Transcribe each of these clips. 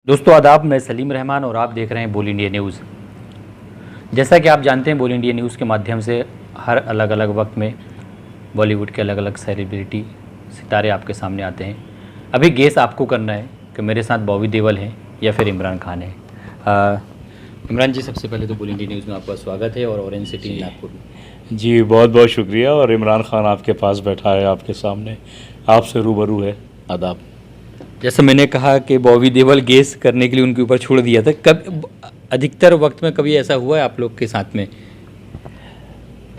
दोस्तों आदाब, मैं सलीम रहमान और आप देख रहे हैं बोल इंडिया न्यूज़। जैसा कि आप जानते हैं, बोल इंडिया न्यूज़ के माध्यम से हर अलग अलग वक्त में बॉलीवुड के अलग अलग सेलिब्रिटी सितारे आपके सामने आते हैं। अभी गेस आपको करना है कि मेरे साथ बॉबी देओल है या फिर इमरान खान है। इमरान जी, सबसे पहले तो बोल इंडिया न्यूज़ में आपका स्वागत है और ऑरेंज सिटी में आपको भी। जी बहुत बहुत शुक्रिया। और इमरान खान आपके पास बैठा है, आपके सामने आपसे रूबरू है। आदाब। जैसे मैंने कहा कि बॉबी देओल गेस करने के लिए उनके ऊपर छोड़ दिया था, कब अधिकतर वक्त में कभी ऐसा हुआ है आप लोग के साथ में?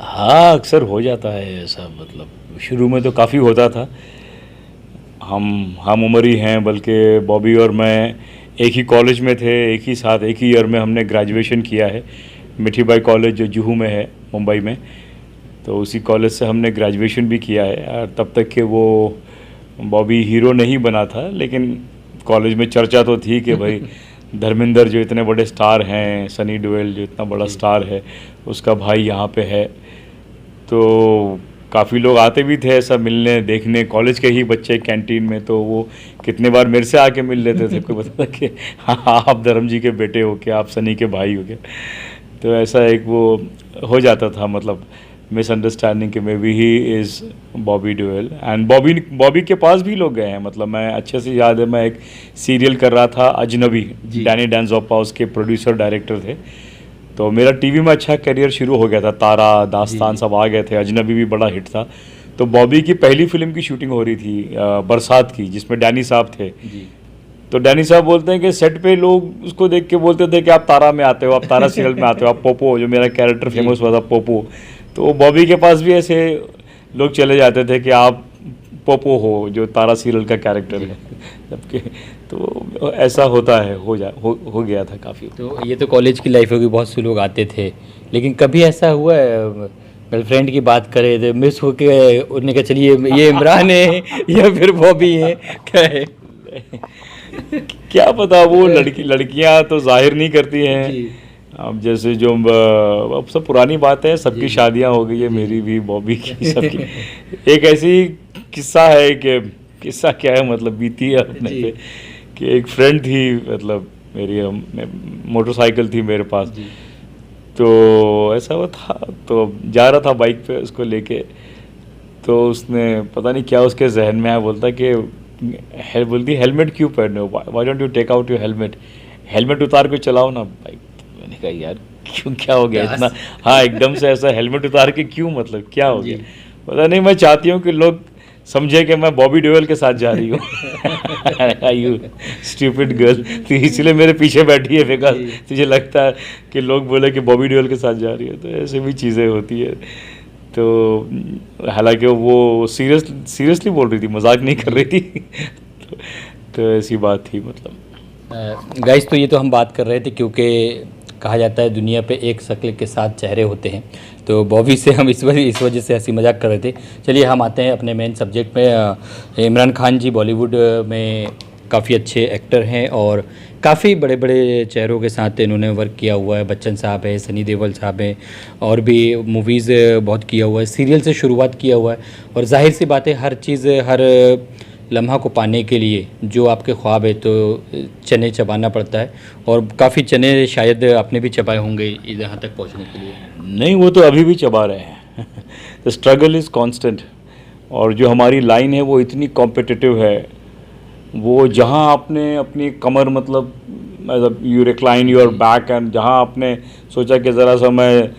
हाँ, अक्सर हो जाता है ऐसा। मतलब शुरू में तो काफ़ी होता था। हम उम्र ही हैं, बल्कि बॉबी और मैं एक ही कॉलेज में थे, एक ही साथ एक ही ईयर में हमने ग्रेजुएशन किया है। मिठी बाई कॉलेज जो जुहू में है, मुंबई में, तो उसी कॉलेज से हमने ग्रेजुएशन भी किया है। और तब तक कि वो बॉबी हीरो नहीं बना था, लेकिन कॉलेज में चर्चा तो थी कि भाई धर्मेंद्र जो इतने बड़े स्टार हैं, सनी देओल जो इतना बड़ा स्टार है, उसका भाई यहाँ पे है। तो काफ़ी लोग आते भी थे ऐसा मिलने देखने, कॉलेज के ही बच्चे कैंटीन में। तो वो कितने बार मेरे से आके मिल लेते थे, कोई बताता कि हाँ आप धर्म जी के बेटे हो क्या, आप सनी के भाई हो क्या। तो ऐसा एक वो हो जाता था, मतलब मिसअंडरस्टैंडिंग कि may be he is Bobby Deol. And Bobby के पास भी लोग गए हैं। मतलब मैं अच्छे से याद है, मैं एक सीरियल कर रहा था अजनबी, डैनी डांजोपा उसके प्रोड्यूसर डायरेक्टर थे। तो मेरा टीवी में अच्छा करियर शुरू हो गया था, तारा दास्तान सब आ गए थे, अजनबी भी बड़ा हिट था। तो बॉबी की पहली फिल्म की शूटिंग हो रही थी बरसात की, जिसमें डैनी साहब थे। तो डैनी साहब बोलते हैं कि सेट पे लोग उसको देख के बोलते थे कि आप तारा में आते हो, आप तारा सीरियल में आते हो, आप पोपो, जो मेरा कैरेक्टर फेमस हुआ था पोपो। तो बॉबी के पास भी ऐसे लोग चले जाते थे कि आप पोपो हो, जो तारा सीरियल का कैरेक्टर है सबके। तो ऐसा होता है, हो गया था काफ़ी। तो ये तो कॉलेज की लाइफ होगी, बहुत से लोग आते थे, लेकिन कभी ऐसा हुआ है गर्लफ्रेंड की बात करे तो मिस होके उन्होंने कहा चलिए ये इमरान है या फिर बॉबी है, क्या है? क्या पता, वो लड़कियां तो जाहिर नहीं करती हैं। अब जैसे जो अब सब पुरानी बात है, सबकी शादियां हो गई है, मेरी भी, बॉबी की, सबकी। एक ऐसी किस्सा है कि किस्सा क्या है, मतलब बीती है अपने पे, कि एक फ्रेंड थी, मतलब मेरी मोटरसाइकिल थी मेरे पास। तो ऐसा हुआ था, तो जा रहा था बाइक पे उसको लेके। तो उसने पता नहीं क्या उसके जहन में आया, बोलता कि बोलती हेलमेट क्यों पहने हो, why don't you take out your helmet, helmet उतार के चलाओ ना बाइक। मैंने कहा यार क्यों, क्या हो गया इतना, हाँ एकदम से ऐसा हेलमेट उतार के क्यों, मतलब क्या हो गया। पता नहीं, मैं चाहती हूँ कि लोग समझे कि मैं बॉबी देओल के साथ जा रही हूँ। यू स्टूपिड गर्ल, तो इसलिए मेरे पीछे बैठी है, बिकॉज तुझे लगता है कि लोग बोले कि बॉबी देओल के साथ जा रही है। तो ऐसे भी चीज़ें होती है। तो हालांकि वो सीरियसली बोल रही थी, मजाक नहीं कर रही थी। तो ऐसी बात थी, मतलब। गाइस, तो ये तो हम बात कर रहे थे क्योंकि कहा जाता है दुनिया पे एक शक्ल के 7 चेहरे होते हैं। तो बॉबी से हम इस वजह से हंसी मजाक कर रहे थे। चलिए हम आते हैं अपने मेन सब्जेक्ट में। इमरान खान जी बॉलीवुड में काफ़ी अच्छे एक्टर हैं और काफ़ी बड़े बड़े चेहरों के साथ इन्होंने वर्क किया हुआ है। बच्चन साहब है, सनी देओल साहब हैं, और भी मूवीज़ बहुत किया हुआ है, सीरियल से शुरुआत किया हुआ है। और जाहिर सी बात है, हर चीज़, हर लम्हा को पाने के लिए जो आपके ख्वाब है तो चने चबाना पड़ता है, और काफ़ी चने शायद आपने भी चबाए होंगे यहाँ तक पहुँचने के लिए। नहीं, वो तो अभी भी चबा रहे हैं। The struggle is constant. और जो हमारी लाइन है वो इतनी कॉम्पिटिटिव है, वो जहाँ आपने अपनी कमर, मतलब you recline your back, and जहाँ आपने सोचा कि ज़रा सा मैं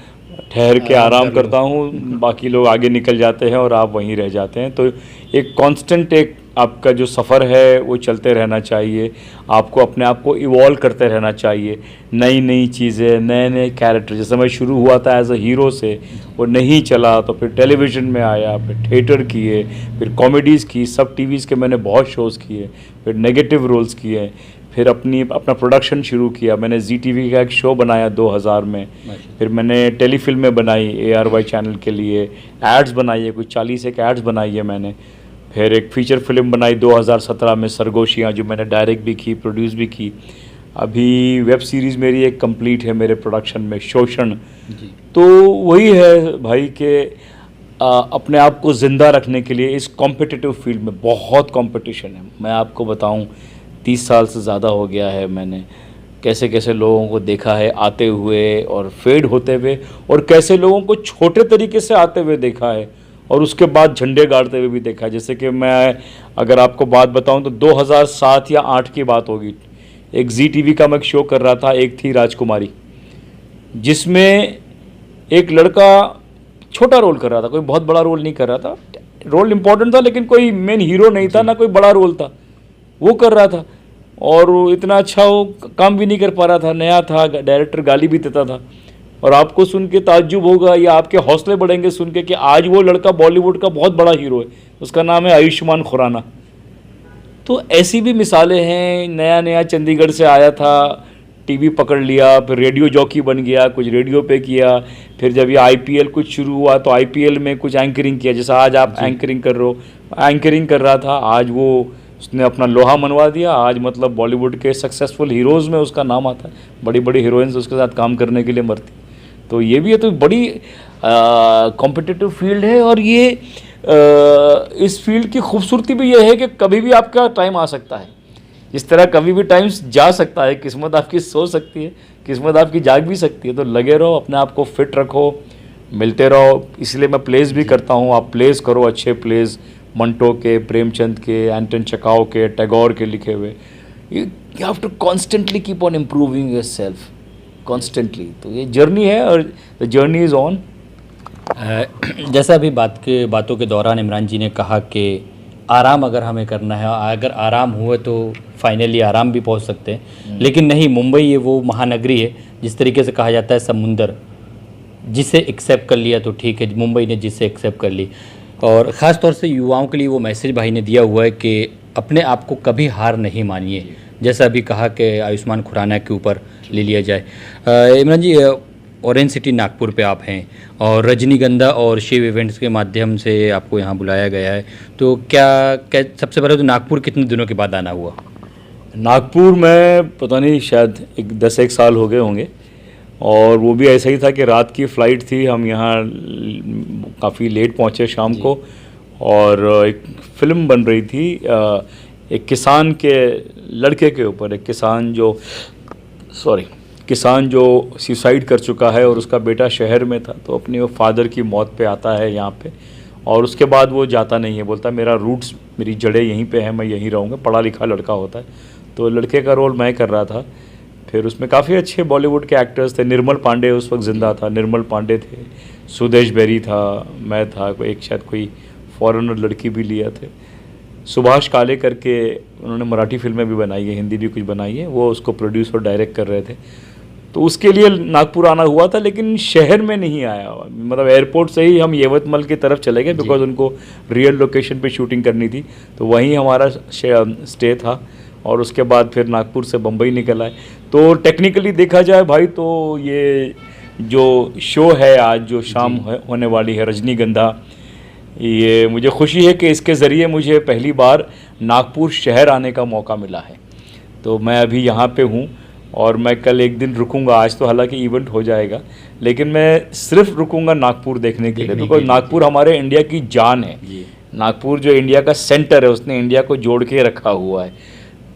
ठहर के आराम करता हूँ, बाकी लोग आगे निकल जाते हैं और आप वहीं रह जाते हैं। तो एक कांस्टेंट, एक आपका जो सफ़र है वो चलते रहना चाहिए। आपको अपने आप को इवॉल्व करते रहना चाहिए, नई नई चीज़ें, नए नए कैरेक्टर। जैसे मैं शुरू हुआ था एज अ हीरो से, वो नहीं चला तो फिर टेलीविज़न में आया, फिर थिएटर किए, फिर कॉमेडीज़ की, सब टीवीज़ के मैंने बहुत शोज़ किए, फिर नेगेटिव रोल्स किए, फिर अपना प्रोडक्शन शुरू किया। मैंने ZTV का एक शो बनाया 2000 में, फिर मैंने टेलीफिल्में बनाई ARY चैनल के लिए, एड्स बनाई है, कुछ 40 एक एड्स बनाई है मैंने। फिर एक फ़ीचर फिल्म बनाई 2017 में, सरगोशियाँ, जो मैंने डायरेक्ट भी की, प्रोड्यूस भी की। अभी वेब सीरीज़ मेरी एक कंप्लीट है मेरे प्रोडक्शन में, शोषण। तो वही है भाई कि अपने आप को ज़िंदा रखने के लिए इस कॉम्पिटिटिव फील्ड में बहुत कंपटीशन है। मैं आपको बताऊं 30 साल से ज़्यादा हो गया है। मैंने कैसे कैसे लोगों को देखा है आते हुए और फेड होते हुए, और कैसे लोगों को छोटे तरीके से आते हुए देखा है और उसके बाद झंडे गाड़ते हुए भी देखा है। जैसे कि मैं अगर आपको बात बताऊं तो 2007 या 8 की बात होगी, एक जी टीवी का मैं एक शो कर रहा था, एक थी राजकुमारी, जिसमें एक लड़का छोटा रोल कर रहा था, कोई बहुत बड़ा रोल नहीं कर रहा था, रोल इम्पोर्टेंट था लेकिन कोई मेन हीरो नहीं था, ना कोई बड़ा रोल था, वो कर रहा था और वो इतना अच्छा वो काम भी नहीं कर पा रहा था, नया था, डायरेक्टर गाली भी देता था। और आपको सुन के ताज्जुब होगा या आपके हौसले बढ़ेंगे सुन के कि आज वो लड़का बॉलीवुड का बहुत बड़ा हीरो है, उसका नाम है आयुष्मान खुराना। तो ऐसी भी मिसालें हैं। नया नया चंडीगढ़ से आया था, टीवी पकड़ लिया, फिर रेडियो जॉकी बन गया, कुछ रेडियो पे किया, फिर जब ये आईपीएल कुछ शुरू हुआ तो आईपीएल में कुछ एंकरिंग किया, जैसा आज आप एंकरिंग कर रहे हो, एंकरिंग कर रहा था, आज वो उसने अपना लोहा मनवा दिया। आज मतलब बॉलीवुड के सक्सेसफुल हीरोज़ में उसका नाम आता है, बड़ी बड़ी हीरोइंस उसके साथ काम करने के लिए मरती। तो ये भी है, तो बड़ी कॉम्पिटिटिव फील्ड है। और ये इस फील्ड की खूबसूरती भी ये है कि कभी भी आपका टाइम आ सकता है, इस तरह कभी भी टाइम जा सकता है, किस्मत आपकी सो सकती है, किस्मत आपकी जाग भी सकती है। तो लगे रहो, अपने आप को फिट रखो, मिलते रहो। इसलिए मैं प्लेस भी करता हूँ, आप प्लेस करो, अच्छे प्लेस, मंटो के, प्रेमचंद के, एंटन चकाओ के, टैगोर के लिखे हुए। You have to constantly keep on improving yourself constantly. तो ये जर्नी है और द जर्नी इज़ ऑन। जैसा अभी बातों के दौरान इमरान जी ने कहा कि आराम अगर हमें करना है, अगर आराम हुए तो फाइनली आराम भी पहुंच सकते हैं, लेकिन नहीं, मुंबई ये वो महानगरी है जिस तरीके से कहा जाता है समुंदर, जिसे एक्सेप्ट कर लिया तो ठीक है, मुंबई ने जिसे एक्सेप्ट कर ली। और ख़ास तौर से युवाओं के लिए वो मैसेज भाई ने दिया हुआ है कि अपने आप को कभी हार नहीं मानिए, जैसा अभी कहा कि आयुष्मान खुराना के ऊपर ले लिया जाए। इमरान जी, ऑरेंज सिटी नागपुर पे आप हैं और रजनीगंधा और शिव इवेंट्स के माध्यम से आपको यहाँ बुलाया गया है, तो क्या सबसे पहले तो नागपुर कितने दिनों के बाद आना हुआ? नागपुर में पता नहीं, शायद 10-1 साल हो गए होंगे, और वो भी ऐसा ही था कि रात की फ़्लाइट थी, हम यहाँ काफ़ी लेट पहुँचे शाम को, और एक फ़िल्म बन रही थी एक किसान के लड़के के ऊपर, एक किसान जो सुसाइड कर चुका है और उसका बेटा शहर में था, तो अपने वो फादर की मौत पे आता है यहाँ पे, और उसके बाद वो जाता नहीं है, बोलता मेरा रूट्स, मेरी जड़ें यहीं पे हैं, मैं यहीं रहूँगा। पढ़ा लिखा लड़का होता है, तो लड़के का रोल मैं कर रहा था। फिर उसमें काफ़ी अच्छे बॉलीवुड के एक्टर्स थे, निर्मल पांडे उस वक्त ज़िंदा था, निर्मल पांडे थे, सुदेश बेरी था, मैं था, एक शायद कोई फॉरेनर लड़की भी लिया थे, सुभाष काले करके, उन्होंने मराठी फिल्में भी बनाई है, हिंदी भी कुछ बनाई है, वो उसको प्रोड्यूस और डायरेक्ट कर रहे थे। तो उसके लिए नागपुर आना हुआ था, लेकिन शहर में नहीं आया, मतलब एयरपोर्ट से ही हम यवतमल की तरफ चले गए, बिकॉज उनको रियल लोकेशन पे शूटिंग करनी थी, तो वहीं हमारा स्टे था, और उसके बाद फिर नागपुर से बम्बई निकल आए। तो टेक्निकली देखा जाए भाई, तो ये जो शो है आज, जो शाम होने वाली है, रजनीगंधा, ये मुझे खुशी है कि इसके ज़रिए मुझे पहली बार नागपुर शहर आने का मौका मिला है। तो मैं अभी यहाँ पे हूँ और मैं कल एक दिन रुकूंगा, आज तो हालांकि इवेंट हो जाएगा, लेकिन मैं सिर्फ रुकूंगा नागपुर देखने के लिए, बिकॉज नागपुर हमारे इंडिया की जान है। नागपुर जो इंडिया का सेंटर है, उसने इंडिया को जोड़ के रखा हुआ है।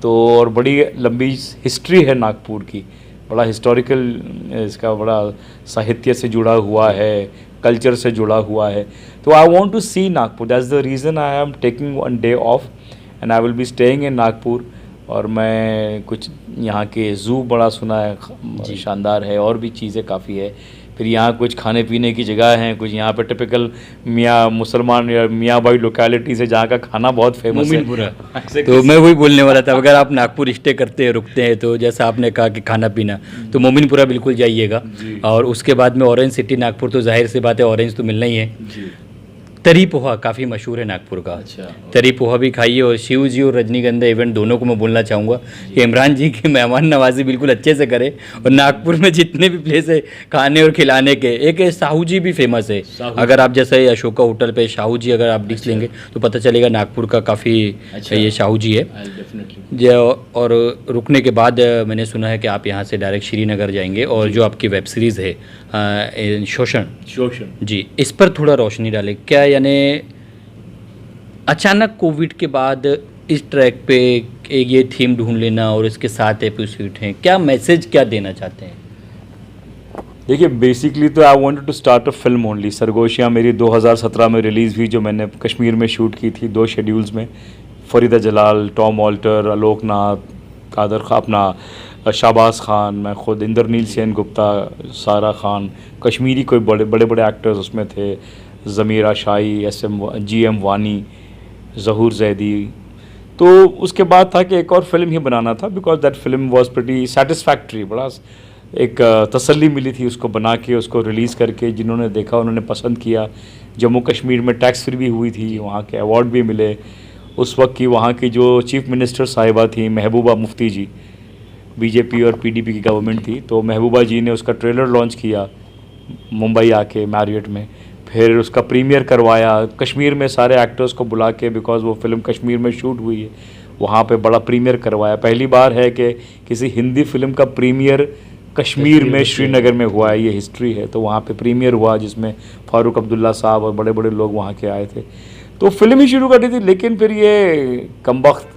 तो और बड़ी लंबी हिस्ट्री है नागपुर की, बड़ा हिस्टोरिकल, इसका बड़ा साहित्य से जुड़ा हुआ है, कल्चर से जुड़ा हुआ है। तो I want to see Nagpur, that's the reason I am taking 1 day off and I will be staying in Nagpur. और मैं कुछ यहाँ के ज़ू बड़ा सुना है, शानदार है, और भी चीज़ें काफ़ी है। फिर यहाँ कुछ खाने पीने की जगह हैं, कुछ यहाँ पे टिपिकल मियाँ मुसलमान या मियाँ भाई लोकेलिटी से जहाँ का खाना बहुत फेमस है। तो मैं वही बोलने वाला था, अगर आप नागपुर स्टे करते हैं, रुकते हैं, तो जैसा आपने कहा कि खाना पीना, तो मोमिनपुरा बिल्कुल जाइएगा। और उसके बाद में ऑरेंज सिटी नागपुर, तो जाहिर सी बात है ऑरेंज तो मिलना ही है। तरी पोहा काफ़ी मशहूर है नागपुर का, तरी पोहा भी खाइए। और शिव जी और रजनीगंधा इवेंट दोनों को मैं बोलना चाहूँगा कि इमरान जी की मेहमान नवाजी बिल्कुल अच्छे से करें। और नागपुर में जितने भी प्लेस है खाने और खिलाने के, एक साहू जी भी फेमस है। अगर आप जैसे अशोका होटल पे शाहू जी अगर आप डिश लेंगे तो पता चलेगा नागपुर का काफ़ी ये शाहू जी है। और रुकने के बाद मैंने सुना है कि आप यहाँ से डायरेक्ट श्रीनगर जाएंगे, और जो आपकी वेब सीरीज़ है शोषण जी, इस पर थोड़ा रोशनी डालें। क्या यानी अचानक कोविड के बाद इस ट्रैक पे एक ये थीम ढूंढ लेना और इसके 7 एपिसोड हैं, क्या मैसेज क्या देना चाहते हैं? देखिए बेसिकली तो I wanted to start a film only. Sargoshiyan मेरी 2017 में रिलीज़ हुई, जो मैंने कश्मीर में शूट की थी 2 शेड्यूल्स में। फरीदा जलाल, टॉम ऑल्टर, आलोकनाथ, कादर खा, अपना शाहबाज खान, मैं खुद, इंद्रनील सेन गुप्ता, सारा खान, कश्मीरी कोई बड़े बड़े एक्टर्स उसमें थे, ज़मीरा शाही, GM वानी, ज़हूर जैदी। तो उसके बाद था कि एक और फिल्म ही बनाना था, because that film was pretty satisfactory. बड़ा एक तसल्ली मिली थी उसको बना के, उसको रिलीज़ करके। जिन्होंने देखा उन्होंने पसंद किया। जम्मू कश्मीर में टैक्स फ्री भी हुई थी, वहाँ के अवार्ड भी मिले। उस वक्त की वहाँ की जो चीफ मिनिस्टर साहिबा थी महबूबा मुफ्ती जी, बीजेपी और PDP की गवर्नमेंट थी, तो महबूबा जी ने उसका ट्रेलर लॉन्च किया मुंबई आके मैरियट में। फिर उसका प्रीमियर करवाया कश्मीर में, सारे एक्टर्स को बुला के, बिकॉज वो फिल्म कश्मीर में शूट हुई है, वहाँ पे बड़ा प्रीमियर करवाया। पहली बार है कि किसी हिंदी फिल्म का प्रीमियर कश्मीर में श्रीनगर में हुआ है, ये हिस्ट्री है। तो वहाँ पे प्रीमियर हुआ जिसमें फारूक अब्दुल्ला साहब और बड़े बड़े लोग वहाँ के आए थे। तो फिल्म ही शुरू कर दी थी, लेकिन फिर ये कमबख्त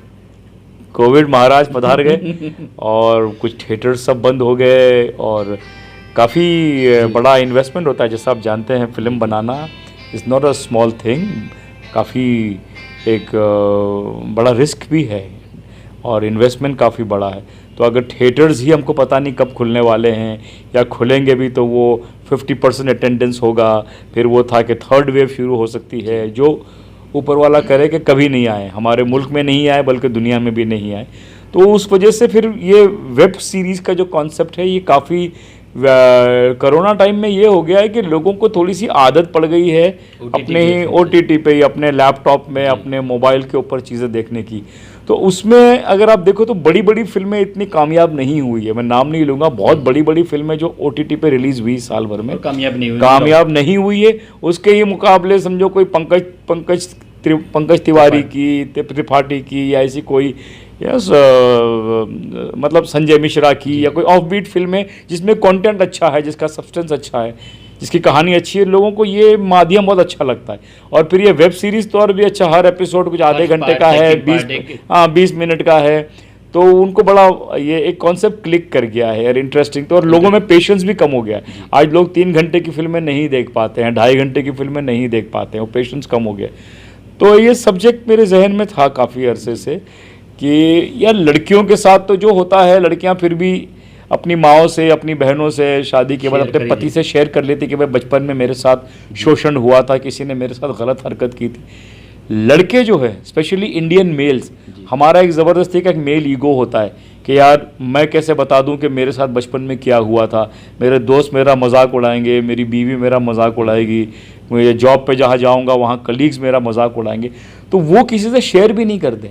कोविड महाराज पधार गए और कुछ थिएटर सब बंद हो गए। और काफ़ी बड़ा इन्वेस्टमेंट होता है, जैसा आप जानते हैं। Film banana is not a small thing, काफ़ी एक बड़ा रिस्क भी है और इन्वेस्टमेंट काफ़ी बड़ा है। तो अगर थिएटर्स ही हमको पता नहीं कब खुलने वाले हैं, या खुलेंगे भी तो वो 50% अटेंडेंस होगा, फिर वो था कि थर्ड वेव शुरू हो सकती है, जो ऊपर वाला करे कि कभी नहीं आए, हमारे मुल्क में नहीं आए बल्कि दुनिया में भी नहीं आए। तो उस वजह से फिर ये वेब सीरीज़ का जो कॉन्सेप्ट है, ये काफ़ी कोरोना टाइम में ये हो गया है कि लोगों को थोड़ी सी आदत पड़ गई है अपने ही OTT पे, अपने लैपटॉप में, अपने मोबाइल के ऊपर चीज़ें देखने की। तो उसमें अगर आप देखो तो बड़ी बड़ी फिल्में इतनी कामयाब नहीं हुई है। मैं नाम नहीं लूँगा, बहुत बड़ी बड़ी फिल्में जो OTT पे रिलीज़ हुई साल भर में, कामयाब नहीं हुई है। उसके ही मुकाबले समझो कोई पंकज तिवारी की, त्रिपाठी की, या ऐसी कोई मतलब संजय मिश्रा की, या कोई ऑफबीट फिल्में जिसमें कंटेंट अच्छा है, जिसका सब्सटेंस अच्छा है, जिसकी कहानी अच्छी है, लोगों को ये माध्यम बहुत अच्छा लगता है। और फिर ये वेब सीरीज़ तो और भी अच्छा, हर एपिसोड कुछ आधे घंटे का है, 20 मिनट का है, तो उनको बड़ा ये एक कॉन्सेप्ट क्लिक कर गया है यार, इंटरेस्टिंग। तो और लोगों में पेशेंस भी कम हो गया है। आज लोग 3 घंटे की फिल्में नहीं देख पाते हैं, 2.5 घंटे की फिल्में नहीं देख पाते हैं, वो पेशेंस कम हो गया। तो ये सब्जेक्ट मेरे जहन में था काफ़ी अरसे से कि यार लड़कियों के साथ तो जो होता है, लड़कियां फिर भी अपनी माओं से, अपनी बहनों से, शादी के बाद अपने पति से शेयर कर लेती कि भाई बचपन में मेरे साथ शोषण हुआ था, किसी ने मेरे साथ गलत हरकत की थी। लड़के जो है, स्पेशली इंडियन मेल्स, हमारा एक ज़बरदस्ती का एक मेल ईगो होता है कि यार मैं कैसे बता दूं कि मेरे साथ बचपन में क्या हुआ था, मेरे दोस्त मेरा मजाक उड़ाएंगे, मेरी बीवी मेरा मजाक उड़ाएगी, मैं जॉब पे जहाँ जाऊँगा वहाँ कलीग्स मेरा मजाक उड़ाएंगे। तो वो किसी से शेयर भी नहीं करते,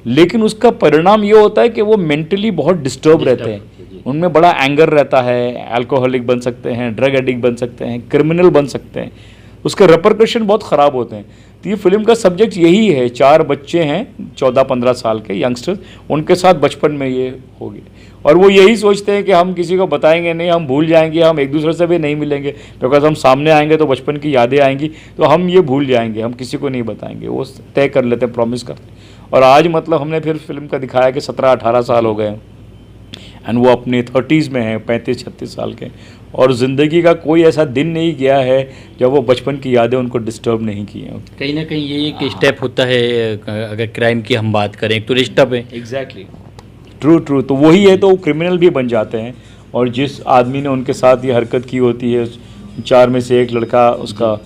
लेकिन उसका परिणाम ये होता है कि वो मेंटली बहुत डिस्टर्ब रहते हैं, उनमें बड़ा एंगर रहता है, अल्कोहलिक बन सकते हैं, ड्रग एडिक्ट बन सकते हैं, क्रिमिनल बन सकते हैं, उसके रेपरकशन बहुत ख़राब होते हैं। तो ये फिल्म का सब्जेक्ट यही है। 4 बच्चे हैं 14-15 साल के यंगस्टर्स, उनके साथ बचपन में ये हो गया और वो यही सोचते हैं कि हम किसी को बताएंगे नहीं, हम भूल जाएंगे, हम एक दूसरे से भी नहीं मिलेंगे, बिकॉज हम सामने आएंगे तो बचपन की यादें आएंगी, तो हम ये भूल जाएंगे, हम किसी को नहीं बताएंगे। वो तय कर लेते हैं, प्रॉमिस करते हैं। और आज मतलब हमने फिर फिल्म का दिखाया कि 17-18 साल हो गए एंड वो अपने 30s में हैं, 35-36 साल के, और ज़िंदगी का कोई ऐसा दिन नहीं गया है जब वो बचपन की यादें उनको डिस्टर्ब नहीं की हैं। कहीं ना कहीं ये एक स्टेप होता है, अगर क्राइम की हम बात करें तो रिश्ता पे। Exactly, true. तो वही है, तो वो क्रिमिनल भी बन जाते हैं। और जिस आदमी ने उनके साथ ये हरकत की होती है, 4 में से एक लड़का उसका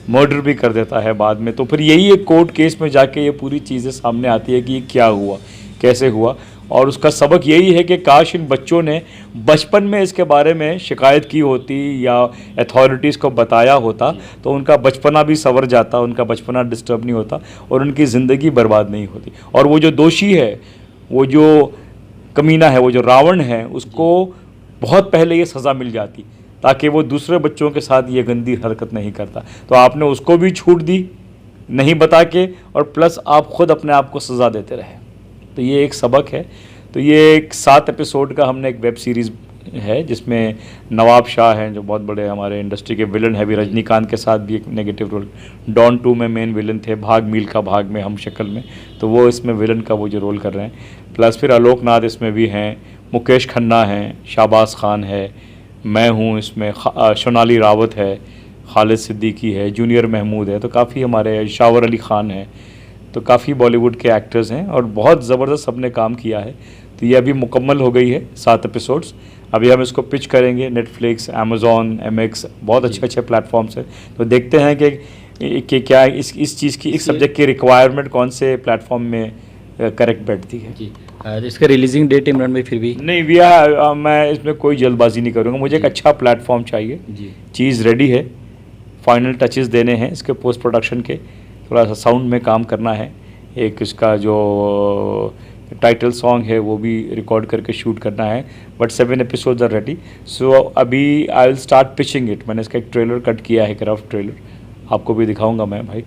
मर्डर भी कर देता है बाद में। तो फिर यही एक कोर्ट केस में जाके ये पूरी चीज़ें सामने आती है कि ये क्या हुआ, कैसे हुआ। और उसका सबक यही है कि काश इन बच्चों ने बचपन में इसके बारे में शिकायत की होती या अथॉरिटीज़ को बताया होता, तो उनका बचपना भी संवर जाता, उनका बचपना डिस्टर्ब नहीं होता और उनकी ज़िंदगी बर्बाद नहीं होती। और वो जो दोषी है, वो जो कमीना है, वो जो रावण है, उसको बहुत पहले ये सज़ा मिल जाती ताकि वो दूसरे बच्चों के साथ ये गंदी हरकत नहीं करता। तो आपने उसको भी छूट दी नहीं बता के, और प्लस आप खुद अपने आप को सज़ा देते रहे। तो ये एक सबक है। तो ये एक 7 एपिसोड का हमने एक वेब सीरीज़ है जिसमें नवाब शाह हैं जो बहुत बड़े हमारे इंडस्ट्री के विलन है, अभी रजनीकांत के साथ भी एक नेगेटिव रोल। डॉन 2 में मेन विलन थे, भाग मिल्खा भाग में हम शक्ल में, तो वो इसमें विलन का वो जो रोल कर रहे हैं। प्लस फिर आलोक नाथ इसमें भी हैं, मुकेश खन्ना हैं, शाहबाज खान है, मैं हूँ इसमें, सोनाली रावत है, खालिद सिद्दीकी है, जूनियर महमूद है, तो काफ़ी हमारे शावर अली ख़ान है, तो काफ़ी बॉलीवुड के एक्टर्स हैं और बहुत ज़बरदस्त सबने काम किया है। तो ये अभी मुकम्मल हो गई है 7 एपिसोड्स। अभी हम इसको पिच करेंगे नेटफ्लिक्स, अमेज़ॉन, MX, बहुत अच्छे अच्छे प्लेटफॉर्म्स हैं। तो देखते हैं कि क्या इस चीज़ की, इस सब्जेक्ट की रिक्वायरमेंट कौन से प्लेटफॉर्म में करेक्ट बैठती है। जी, इसका रिलीजिंग डेट इमरान भाई फिर भी नहीं मैं इसमें कोई जल्दबाजी नहीं करूँगा, मुझे एक अच्छा प्लेटफॉर्म चाहिए। जी, चीज़ रेडी है, फाइनल टचेस देने हैं इसके पोस्ट प्रोडक्शन के, थोड़ा सा साउंड में काम करना है, एक इसका जो टाइटल सॉन्ग है वो भी रिकॉर्ड करके शूट करना है, बट 7 एपिसोड्स आर रेडी। सो अभी I will start pitching it. मैंने इसका एक ट्रेलर कट किया है, एक रफ ट्रेलर, आपको भी दिखाऊंगा मैं भाई।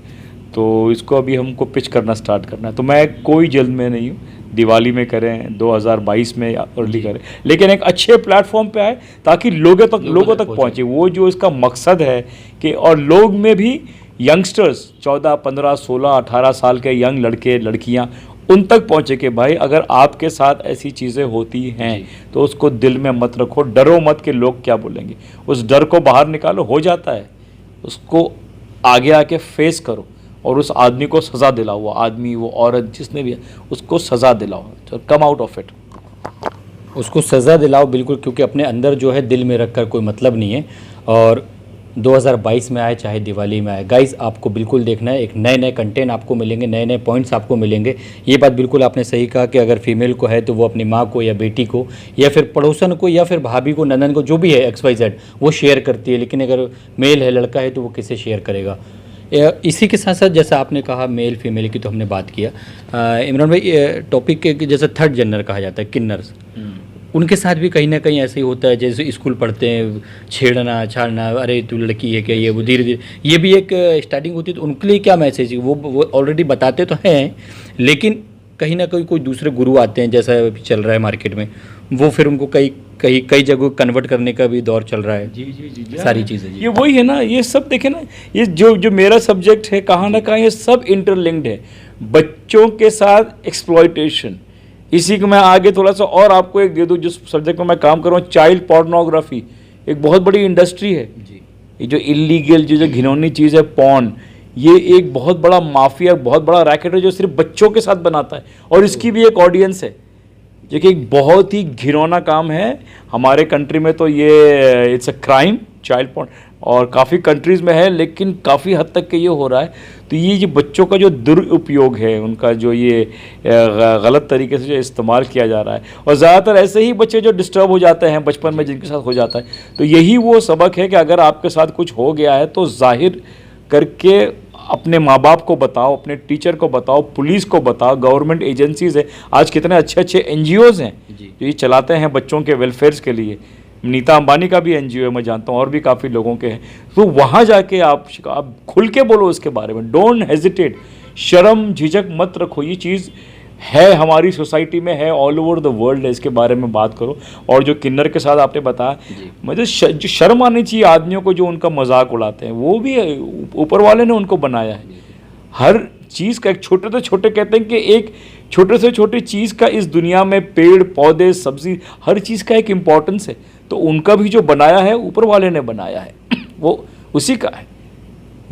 तो इसको अभी हमको पिच करना स्टार्ट करना है। तो मैं कोई जल्द में नहीं हूँ, दिवाली में करें, 2022 में अर्ली करें, लेकिन एक अच्छे प्लेटफॉर्म पे आए ताकि लोगों तक पहुँचे। वो जो इसका मकसद है कि और लोग में भी यंगस्टर्स 14, 15, 16, 18 साल के यंग लड़के लड़कियाँ उन तक पहुँचे कि भाई अगर आपके साथ ऐसी चीज़ें होती हैं तो उसको दिल में मत रखो, डरो मत कि लोग क्या बोलेंगे। उस डर को बाहर निकालो, हो जाता है, उसको आगे आके फेस करो और उस आदमी को सज़ा दिलाओ, वो आदमी, वो औरत, जिसने भी है, उसको सज़ा दिलाओ, तो कम आउट ऑफ इट, उसको सज़ा दिलाओ बिल्कुल, क्योंकि अपने अंदर जो है दिल में रख कर कोई मतलब नहीं है। और 2022 में आए चाहे दिवाली में आए, गाइस आपको बिल्कुल देखना है, एक नए नए कंटेंट आपको मिलेंगे, नए नए पॉइंट्स आपको मिलेंगे। ये बात बिल्कुल आपने सही कहा कि अगर फीमेल को है तो वो अपनी माँ को या बेटी को या फिर पड़ोसन को या फिर भाभी को, नंदन को, जो भी है XYZ वो शेयर करती है, लेकिन अगर मेल है, लड़का है, तो वो किसे शेयर करेगा। इसी के साथ साथ जैसा आपने कहा मेल फीमेल की तो हमने बात किया, इमरान भाई टॉपिक के जैसे थर्ड जेंडर कहा जाता है, किन्नर्स, उनके साथ भी कहीं ना कहीं ऐसे ही होता है, जैसे स्कूल पढ़ते हैं, छेड़ना छाड़ना, अरे तू लड़की है क्या, ये वो धीरे धीरे ये भी एक स्टार्टिंग होती है। तो उनके लिए क्या मैसेज, वो ऑलरेडी बताते तो हैं, लेकिन कहीं ना कहीं कोई दूसरे गुरु आते हैं, जैसा अभी चल रहा है मार्केट में, वो फिर उनको कई जगह कन्वर्ट करने का भी दौर चल रहा है। जी सारी चीज़ें ये वही है ना, ये सब देखे ना, ये जो मेरा सब्जेक्ट है, कहाँ ना कहाँ ये सब इंटरलिंक्ड है। बच्चों के साथ एक्सप्लॉयटेशन, इसी को मैं आगे थोड़ा सा और आपको एक दे दूँ, जिस सब्जेक्ट में मैं काम कर रहा हूँ, चाइल्ड पोर्नोग्राफी एक बहुत बड़ी इंडस्ट्री है। ये जो इलीगल जो घिनौनी चीज़ है पॉर्न, ये एक बहुत बड़ा माफिया, बहुत बड़ा रैकेट है जो सिर्फ बच्चों के साथ बनाता है, और इसकी भी एक ऑडियंस है, जो कि एक बहुत ही घिनौना काम है। हमारे कंट्री में तो ये it's a crime, child porn, और काफ़ी कंट्रीज़ में है, लेकिन काफ़ी हद तक के ये हो रहा है। तो ये जो बच्चों का जो दुरुपयोग है, उनका जो ये गलत तरीके से जो इस्तेमाल किया जा रहा है, और ज़्यादातर ऐसे ही बच्चे जो डिस्टर्ब हो जाते हैं बचपन में, जिनके साथ हो जाता है। तो यही वो सबक है कि अगर आपके साथ कुछ हो गया है तो जाहिर करके अपने माँ बाप को बताओ, अपने टीचर को बताओ, पुलिस को बताओ, गवर्नमेंट एजेंसीज़ है, आज कितने अच्छे अच्छे NGOs हैं जो ये चलाते हैं बच्चों के वेलफेयर्स के लिए। नीता अंबानी का भी NGO है, मैं जानता हूँ, और भी काफ़ी लोगों के हैं। तो वहाँ जाके आप खुल के बोलो इसके बारे में, डोंट हेजिटेट, शर्म झिझक मत रखो। ये चीज़ है, हमारी सोसाइटी में है, ऑल ओवर द वर्ल्ड है, इसके बारे में बात करो। और जो किन्नर के साथ आपने बताया, मुझे जो शर्म आनी चाहिए आदमियों को जो उनका मजाक उड़ाते हैं, वो भी ऊपर वाले ने उनको बनाया है। हर चीज़ का एक छोटे से छोटे, कहते हैं कि एक छोटे से छोटी चीज़ का इस दुनिया में, पेड़ पौधे सब्जी, हर चीज़ का एक इम्पॉर्टेंस है। तो उनका भी जो बनाया है ऊपर वाले ने बनाया है, वो उसी का है।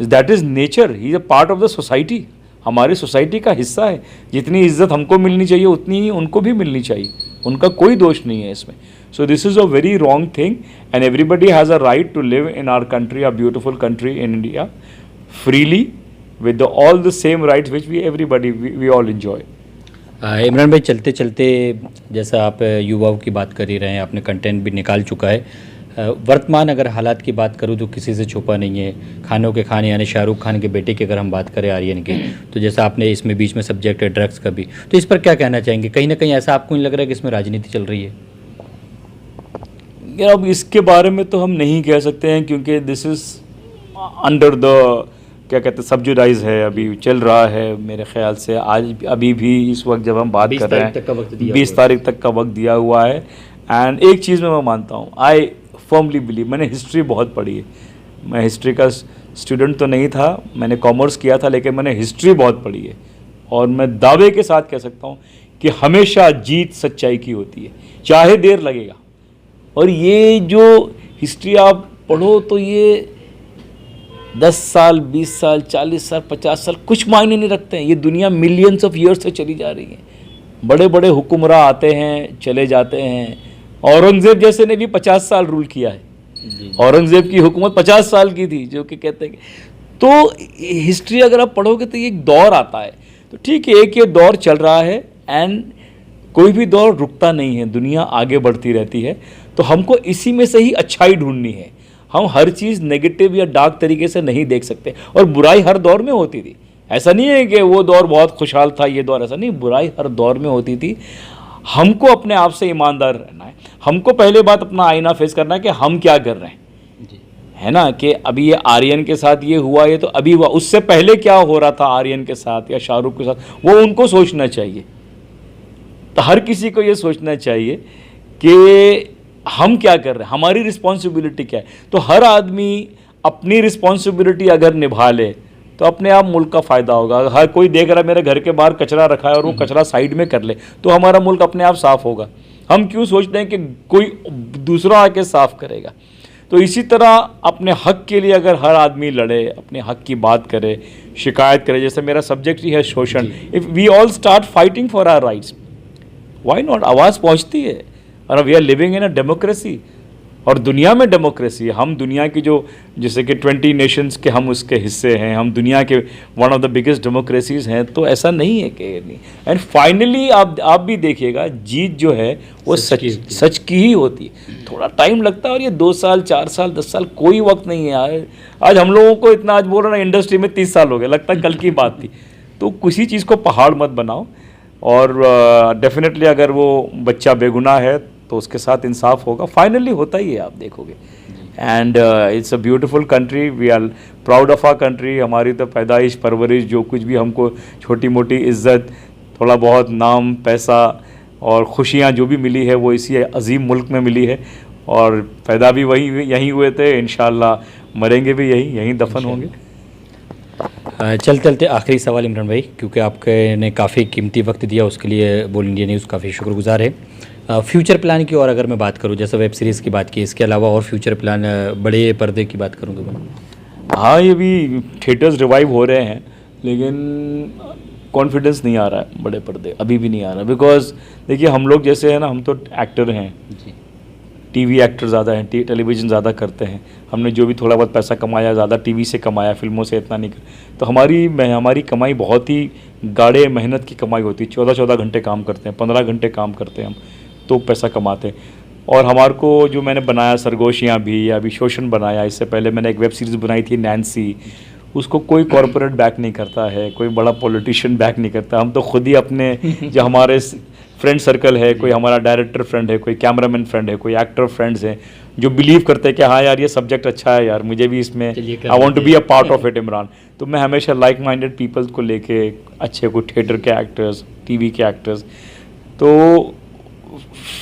That is nature, he is a part of the society, हमारी सोसाइटी का हिस्सा है। जितनी इज्जत हमको मिलनी चाहिए उतनी ही उनको भी मिलनी चाहिए, उनका कोई दोष नहीं है इसमें। So this is a very wrong thing, and everybody has a right to live in our country, a beautiful country in India, freely with all the same rights which we all enjoy. Imran भाई, चलते चलते जैसा आप युवाओं की बात कर ही रहे हैं, आपने कंटेंट भी निकाल चुका है। वर्तमान अगर हालात की बात करूं तो किसी से छुपा नहीं है, खानों के खाने, यानी शाहरुख खान के बेटे की अगर हम बात करें, आर्यन की, तो जैसा आपने इसमें बीच में सब्जेक्ट है ड्रग्स का भी, तो इस पर क्या कहना चाहेंगे? कहीं ना कहीं ऐसा आपको नहीं लग रहा है कि इसमें राजनीति चल रही है? यार अब इसके बारे में तो हम नहीं कह सकते हैं, क्योंकि दिस इज़ अंडर द, क्या कहते हैं, सब्जुडाइज है, अभी चल रहा है। मेरे ख्याल से आज अभी भी इस वक्त जब हम बात कर रहे हैं, 20 तारीख तक का वक्त दिया हुआ है। एंड एक चीज़ में मैं मानता हूँ, आई फर्मली बिलीव, मैंने हिस्ट्री बहुत पढ़ी है, मैं हिस्ट्री का स्टूडेंट तो नहीं था, मैंने कॉमर्स किया था, लेकिन मैंने हिस्ट्री बहुत पढ़ी है और मैं दावे के साथ कह सकता हूँ कि हमेशा जीत सच्चाई की होती है, चाहे देर लगेगा। और ये जो हिस्ट्री आप पढ़ो तो ये 10 साल, 20 साल, 40 साल, 50 साल कुछ मायने नहीं रखते हैं। ये दुनिया मिलियंस ऑफ ईयर्स से चली जा रही है। बड़े बड़े हुक्मरान आते हैं, चले जाते हैं। औरंगज़ेब जैसे ने भी 50 साल रूल किया है। औरंगज़ेब की हुकूमत 50 साल की थी, जो कि कहते हैं। तो हिस्ट्री अगर आप पढ़ोगे तो ये एक दौर आता है। तो ठीक है, एक ये दौर चल रहा है एंड कोई भी दौर रुकता नहीं है, दुनिया आगे बढ़ती रहती है। तो हमको इसी में से ही अच्छाई ढूंढनी है। हम हर चीज़ नेगेटिव या डार्क तरीके से नहीं देख सकते। और बुराई हर दौर में होती थी, ऐसा नहीं है कि वो दौर बहुत खुशहाल था, ये दौर, ऐसा नहीं, बुराई हर दौर में होती थी। हमको अपने आप से ईमानदार रहना है। हमको पहले बात अपना आईना फेस करना है कि हम क्या कर रहे हैं, है ना, कि अभी ये आर्यन के साथ ये हुआ, ये तो अभी हुआ, उससे पहले क्या हो रहा था आर्यन के साथ या शाहरुख के साथ, वो उनको सोचना चाहिए। तो हर किसी को ये सोचना चाहिए कि हम क्या कर रहे हैं, हमारी रिस्पॉन्सिबिलिटी क्या है। तो हर आदमी अपनी रिस्पॉन्सिबिलिटी अगर निभा ले तो अपने आप मुल्क का फ़ायदा होगा। हर कोई देख रहा है मेरे घर के बाहर कचरा रखा है और वो कचरा साइड में कर ले, तो हमारा मुल्क अपने आप साफ़ होगा। हम क्यों सोचते हैं कि कोई दूसरा आके साफ़ करेगा। तो इसी तरह अपने हक के लिए अगर हर आदमी लड़े, अपने हक की बात करे, शिकायत करे, जैसे मेरा सब्जेक्ट ही है शोषण, if we all start fighting for our rights, why not, आवाज़ पहुंचती है। और we are living in a democracy, और दुनिया में डेमोक्रेसी है। हम दुनिया की जो जैसे कि 20 नेशंस के हम उसके हिस्से हैं, हम दुनिया के one of the biggest democracies हैं। तो ऐसा नहीं है कि नहीं। एंड फाइनली आप भी देखिएगा, जीत जो है वो सच की ही होती है। थोड़ा टाइम लगता है, और ये 2 साल, 4 साल, 10 साल कोई वक्त नहीं है। आज हम लोगों को इतना, आज बोल रहे हैं इंडस्ट्री में 30 साल हो गए, लगता है कल की बात थी। तो किसी चीज़ को पहाड़ मत बनाओ। और डेफिनेटली अगर वो बच्चा बेगुनाह है तो उसके साथ इंसाफ होगा, फाइनली होता ही है, आप देखोगे। And it's a beautiful country, we are proud of our country. हमारी तो पैदाइश, परवरिश, जो कुछ भी हमको छोटी मोटी इज्जत, थोड़ा बहुत नाम, पैसा और खुशियाँ जो भी मिली है वो इसी अजीम मुल्क में मिली है। और पैदा भी यहीं हुए थे, इंशाअल्लाह मरेंगे भी यहीं दफन होंगे। चलते चलते आखिरी सवाल इमरान भाई, क्योंकि आपने काफ़ी कीमती वक्त दिया, उसके लिए बोल इंडिया न्यूज़ काफ़ी शुक्रगुजार है। फ्यूचर प्लान की और अगर मैं बात करूं, जैसे वेब सीरीज़ की बात की, इसके अलावा और फ्यूचर प्लान, बड़े पर्दे की बात करूं तो मैं, हाँ, ये भी थिएटर्स रिवाइव हो रहे हैं, लेकिन कॉन्फिडेंस नहीं आ रहा है, बड़े पर्दे अभी भी नहीं आ रहा। बिकॉज देखिए, हम लोग जैसे हैं ना, हम तो एक्टर हैं, टीवी एक्टर ज़्यादा हैं, टेलीविज़न ज़्यादा करते हैं। हमने जो भी थोड़ा बहुत पैसा कमाया, ज़्यादा टीवी से कमाया, फिल्मों से इतना नहीं। तो हमारी कमाई बहुत ही गाढ़े मेहनत की कमाई होती है। 14-14 घंटे काम करते हैं, 15 घंटे काम करते हैं हम, तो पैसा कमाते हैं। और हमारे को जो मैंने बनाया सरगोशियाँ भी, या अभी शोषण बनाया, इससे पहले मैंने एक वेब सीरीज़ बनाई थी नैन्सी, उसको कोई कॉरपोरेट बैक नहीं करता है, कोई बड़ा पॉलिटिशियन बैक नहीं करता। हम तो खुद ही अपने जो हमारे फ्रेंड सर्कल है, कोई हमारा डायरेक्टर फ्रेंड है, कोई कैमरामैन फ्रेंड है, कोई एक्टर फ्रेंड्स हैं, जो बिलीव करते हैं कि हाँ यार ये सब्जेक्ट अच्छा है यार, मुझे भी इसमें I want to be a part of it Imran. तो मैं हमेशा लाइक माइंडेड पीपल्स को लेके, अच्छे कोई थिएटर के एक्टर्स, टीवी के एक्टर्स, तो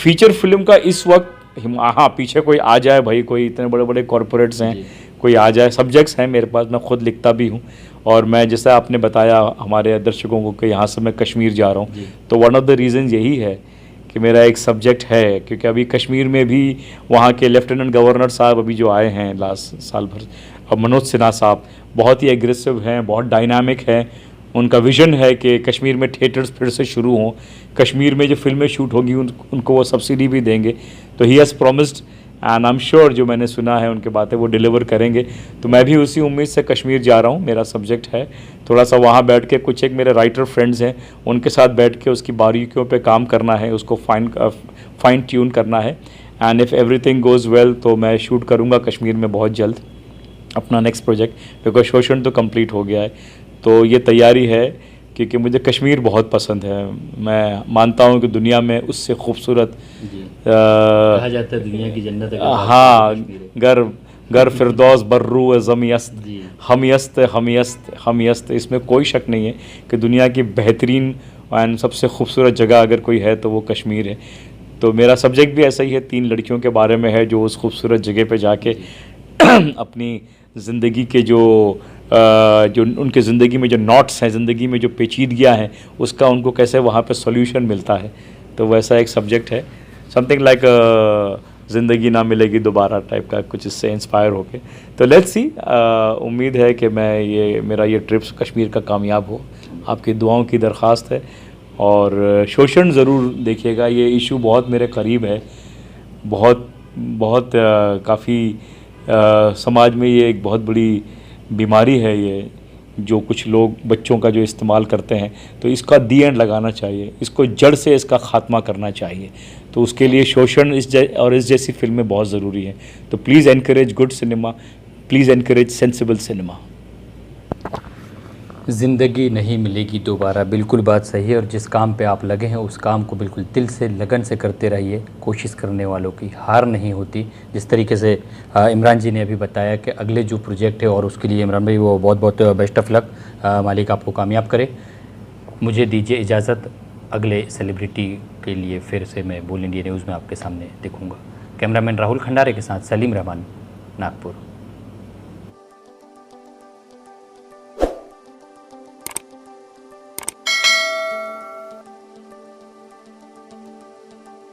फीचर फिल्म का इस वक्त, हाँ पीछे कोई आ जाए भाई, कोई इतने बड़े बड़े कॉरपोरेट्स हैं, कोई आ जाए, सब्जेक्ट्स हैं मेरे पास, मैं खुद लिखता भी हूँ। और मैं जैसा आपने बताया हमारे दर्शकों को कि यहाँ से मैं कश्मीर जा रहा हूँ, तो वन ऑफ द रीज़न यही है कि मेरा एक सब्जेक्ट है, क्योंकि अभी कश्मीर में भी वहाँ के लेफ्टिनेंट गवर्नर साहब अभी जो आए हैं लास्ट साल भर, अब मनोज सिन्हा साहब बहुत ही एग्रेसिव हैं, बहुत डायनामिक हैं। उनका विज़न है कि कश्मीर में थिएटर्स फिर से शुरू हों, कश्मीर में जो फिल्में शूट होंगी उनको वो सब्सिडी भी देंगे। तो he has promised and I am sure, जो मैंने सुना है उनके बातें वो डिलीवर करेंगे। तो मैं भी उसी उम्मीद से कश्मीर जा रहा हूँ। मेरा सब्जेक्ट है थोड़ा सा वहाँ बैठ के, कुछ एक मेरे राइटर फ्रेंड्स हैं उनके साथ बैठ के उसकी बारीकियों पे काम करना है, उसको फाइन ट्यून करना है। And if everything goes well तो मैं शूट करूँगा कश्मीर में बहुत जल्द अपना नेक्स्ट प्रोजेक्ट, बिकॉज शोषण तो कंप्लीट हो गया है। तो ये तैयारी है, क्योंकि मुझे कश्मीर बहुत पसंद है। मैं मानता हूँ कि दुनिया में उससे खूबसूरत कहा जाता है दुनिया की जन्नत है। हाँ, घर फिरदौस बर्रू ज़मीयस्त, हमियस्त, इसमें कोई शक नहीं है कि दुनिया की बेहतरीन एंड सबसे खूबसूरत जगह अगर कोई है तो वो कश्मीर है। तो मेरा सब्जेक्ट भी ऐसा ही है, 3 लड़कियों के बारे में है जो उस खूबसूरत जगह पे जाके अपनी ज़िंदगी के जो उनके ज़िंदगी में जो नॉट्स हैं, ज़िंदगी में जो पेचीदगियाँ हैं, उसका उनको कैसे वहाँ पे सॉल्यूशन मिलता है। तो वैसा एक सब्जेक्ट है, समथिंग लाइक ज़िंदगी ना मिलेगी दोबारा टाइप का, कुछ इससे इंस्पायर होके। तो लेट्स सी, उम्मीद है कि मेरा ये ट्रिप्स कश्मीर का कामयाब हो। आपकी दुआओं की दरख्वास्त है, और शोषण ज़रूर देखिएगा, ये इशू बहुत मेरे करीब है, बहुत काफ़ी समाज में ये एक बहुत बड़ी बीमारी है ये, जो कुछ लोग बच्चों का जो इस्तेमाल करते हैं। तो इसका दी एंड लगाना चाहिए, इसको जड़ से इसका ख़ात्मा करना चाहिए। तो उसके लिए शोषण इस जैसी फिल्में बहुत ज़रूरी हैं। तो please encourage good cinema, please encourage sensible cinema. ज़िंदगी नहीं मिलेगी दोबारा, बिल्कुल बात सही है। और जिस काम पे आप लगे हैं उस काम को बिल्कुल दिल से लगन से करते रहिए। कोशिश करने वालों की हार नहीं होती। जिस तरीके से इमरान जी ने अभी बताया कि अगले जो प्रोजेक्ट है, और उसके लिए इमरान भाई वो बहुत बहुत बेस्ट ऑफ लक, मालिक आपको कामयाब करे। मुझे दीजिए इजाज़त, अगले सेलिब्रिटी के लिए फिर से मैं बोल इंडिया न्यूज़ में आपके सामने दिखूँगा। कैमरामैन राहुल खंडारे के साथ सलीम रहमान, नागपुर।